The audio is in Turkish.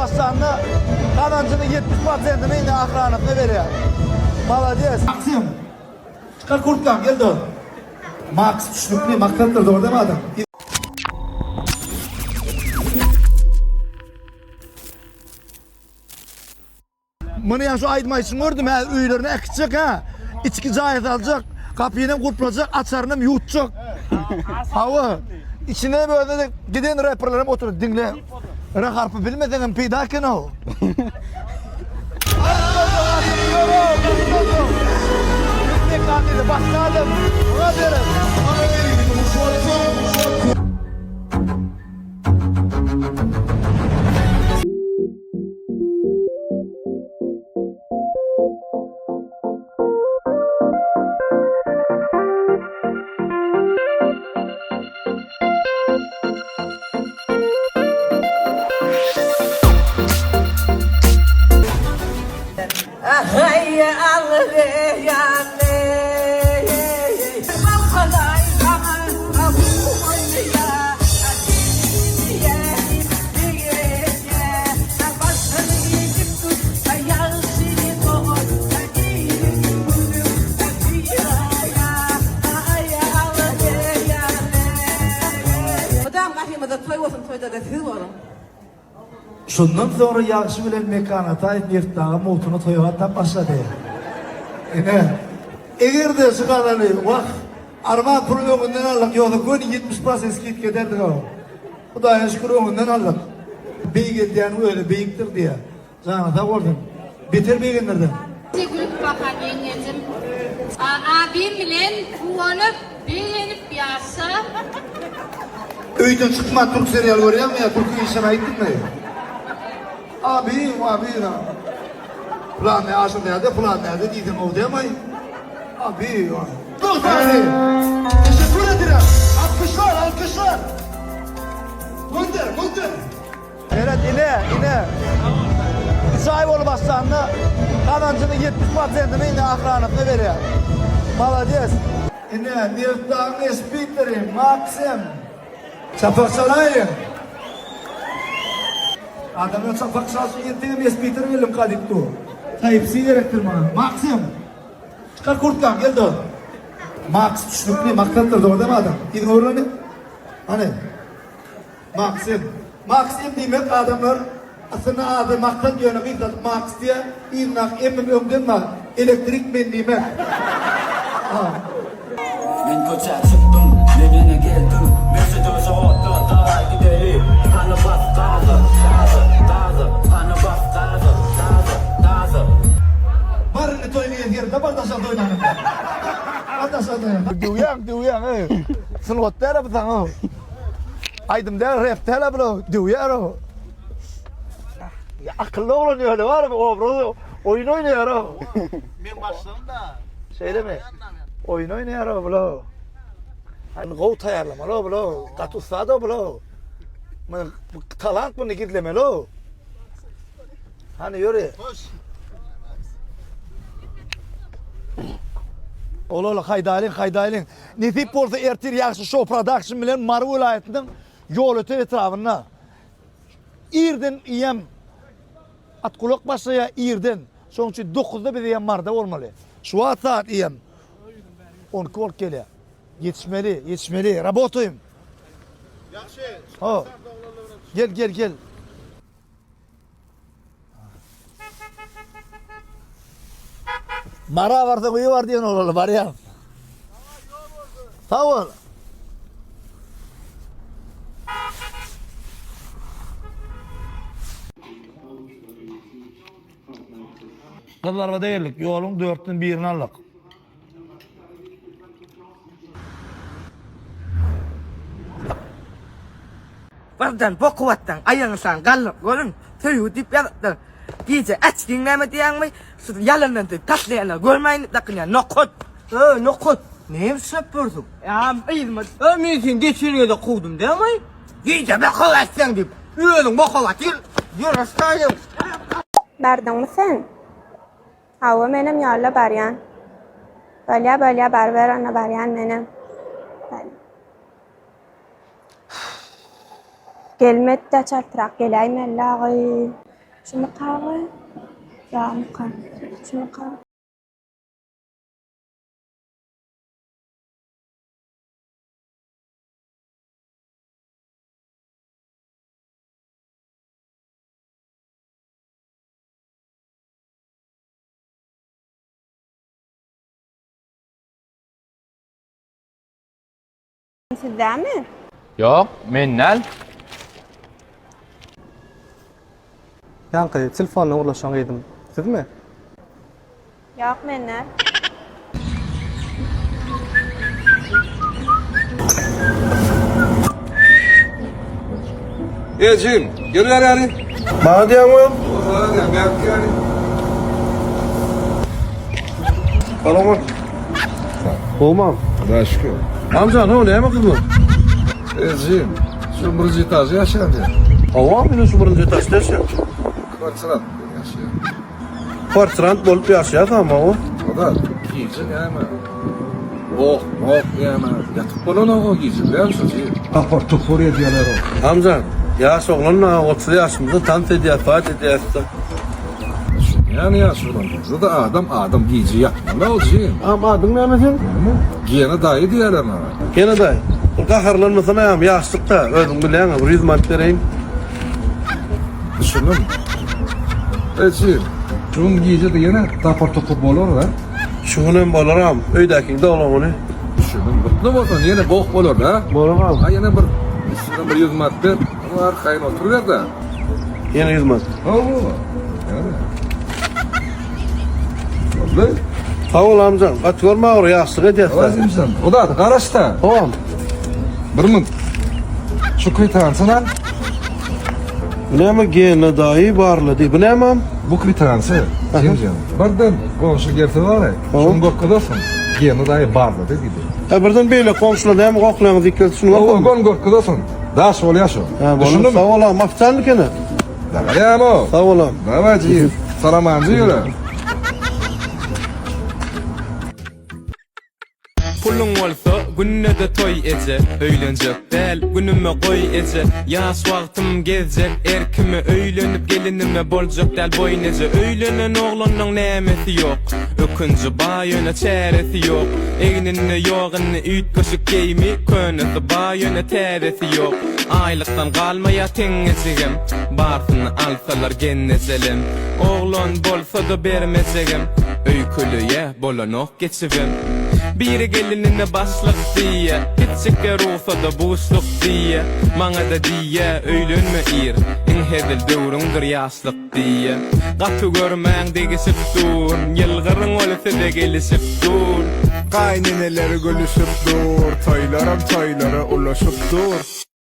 başlarında kazancının 70%'ini yine akranıfına veriyor. Malades. Maksim. Çıkar kurtkan geldi o. Max düşlüklü maktattırdı orada mı adam? Bunu ya şu aytma için gördüm ya, üylerine ekecek ha. İçki cahit alacak, kapıyı kurtulacak, açarını yutacak. Hava. İçine böyle giden rapperlerim oturup dinle. Harpı bilmeden peydaken o. Başladım. Ona derim. Ay Allah ya ne Balkanay aman abu ya ya başını yiyip tut ayağını koy Madem kahvemde toy olsun toyda da siz olun. Şundan sonra yağışı bilen mekana tayip yırttağı multunu toyuvattan başladı. Eğer de şu kadarı vah arma pulu önünden aldık yoksa gün 70% git giderdik o. Bu da şükür önünden aldık. Beygin diyen öyle beyiktir diye. Sana da vurdum. Bitir beyginlerden. Gülüp bakan yengecim. Abim bilen kuvanıp beğenip yasa. Öyden çıkma Türk serial görüyor mu ya? Türk'ün işine gittin mi? Abi ya. Plan ne aşın nerede, plan nerede dedim o değil mi? Abi ya. Dur abi. Teşekkür ederim. Alkışlar. Gönder. Evet ine. 3 ay olu başlarında kazancının 70%'ini yine akranıfına veriyor. Malades. Yine Nirtağ'ın espitleri, Maksim. Çapak çalayın. Adamın çapak çalsın yettiğim espitleri verim kadiptu. Sahipsi gerektir bana. Maksim. Çıkar kurtkan geldi o. Max düşlüklü maktattırdı orada mı adam? İgnorlanı. Hani? Maksim demek adamlar aslında adı maktat yönü bir zat Max diye irnak emmim ömden var. Elektrik men demek. Ben koça çıktım, evine geldim. Mercedes orta daha gidelim. Kanı bas taze. Kanı bas taze. Marını toynayan yerde bardaşa toynanın. Bardaşa toynanın. Duyang. Sınıf tere bir tane. Aydım der rap tere bile duyar o. Ya akıllı olan öyle var mı? Oyun oynuyor o. Ben başladım da. Şeyde mi? Oyun oynuyor o bile. Hani gol tayarlama o bile. Katusada o bile. Talant bunu gidlemeli o. Hani yürü. Hoş. Ola haydayling. Nesip bolsa ertir yaxşı show production bilen Marı vilayetining yo'l öte etrafına. İrden iyem atkulak başlaya İrden. Şoň üçin 9'da bir iyem Marda bolmaly. Şu saat iyem. 12 bolup gelýär. Yetişmeli. Rabotoyum. Yaxşı. Ha. Gel. Mara varsa uyu var diyen olalı var ya. Sağ ol. Kızlarga değerlik, yolun 4'ün 1'ini aldık. Vardan bokuvattan ayağınsan gallıp görün. Tüyü dip yalıptır. Gece aç dinleme diyen mi? Yalandan tatlayanlar görmeyin takın ya nokut. Nokut. Neyim söpürdüm? Ya bilmem. Ömrüzün geçirine de kovdum değil mi? Gece bokuvatsan deyip. Yürüdüm bokuvat. Yürü sayın. Berdin misin? Hava benim yolla baryan. Böyle berber ana baryan benim. Gelmet de çarptırak geleyim Allah'ı. Şunu kahve. Ya mukan. Şunu kahve. Sizde mi? Yok, mennel. Yankı, telefonla ulaşan edim. Siz mi? Yok menden. Jim, gel yani. Bana diyen mi? Alamam. Olmam. Da şükür. Amca ne oluyor kızım? Jim, şu birinci etajda yaşayan diye. Hava mı şu birinci taşta yaşıyor? Kvartirat yaşayan. Kvartirant bolup yaşıyor ama o. O da giyecek yani. Oh, yani. Yatıp olan o giyecek biliyor musun Jim? Apar topur ediyorlar o. Amca, yaş oğlanla 30 yaşımda tant ediyor, faat ediyor. Yani ya şuradan burada da adam giyecek yapma. Ne oldu Jim? Ama adın ne misin? Giyene dayı diyorlar ama. Gene day. Bu kaharlanmasın ayam, yaşlıkta. Özüm bilen, bir 100 manat vereyim. Düşündün mü? Jim, şunu giyecek de yine tapar topur olur da. Şunun bolaram, öydeki de olam onu. Düşündüm, mutlu olsun yine boğuk olur da. Bolaram. Ha yine bir 100 madde var kayın oturuyor da. Yine 100 manat. Oo. Yani. Oldu. Sağ ol amcam. Kaç görme ağır yaşlık ediyorsun. Azimsan. O da karıştı. Tamam. Bir min. Şu kvitansiyan Bu ne mi gene dahi barlı değil. Bu ne mi? bu kvitansiya. Jimcan. Birden komşu gerti var ya. Şunu gorkudasan. Gene dahi barlı dedi. Ha birden böyle komşular da hem koklayamız ikisi şunu O bakın. gon gorkudasan. Daş ol yaşo. Ha bunu sağ ol am. Aftanlık ene. Da galiamo. Sağ ol am. Davacı. Salamandı yürü. Pulun olsa günne de toy ece Öylenecek del günüme koy ece Yaş vaktim gezecek erkime Öylenip gelinime bolcak del boyun ece Öylenen oğlanın nemeti yok Öküncü bayöne çeresi yok Eğninne yoğunne üt köşük geymi Könesi bayöne teresi yok Aylıktan kalmaya tengecegim Bartını alsalar gennezelim Oğlan bolsa da bermezegim Öykülüye bolanok geçivim Biri gelinine başlık diye Küçükke ruhsa da boşluk diye Bana da diye öylünme ir En hedil dövründür yaşlık diye Katı görmen degişip dur Yılgırın olsa da gelişip dur Kaynineleri gülüşüp dur. Toylarım toylara ulaşıp dur.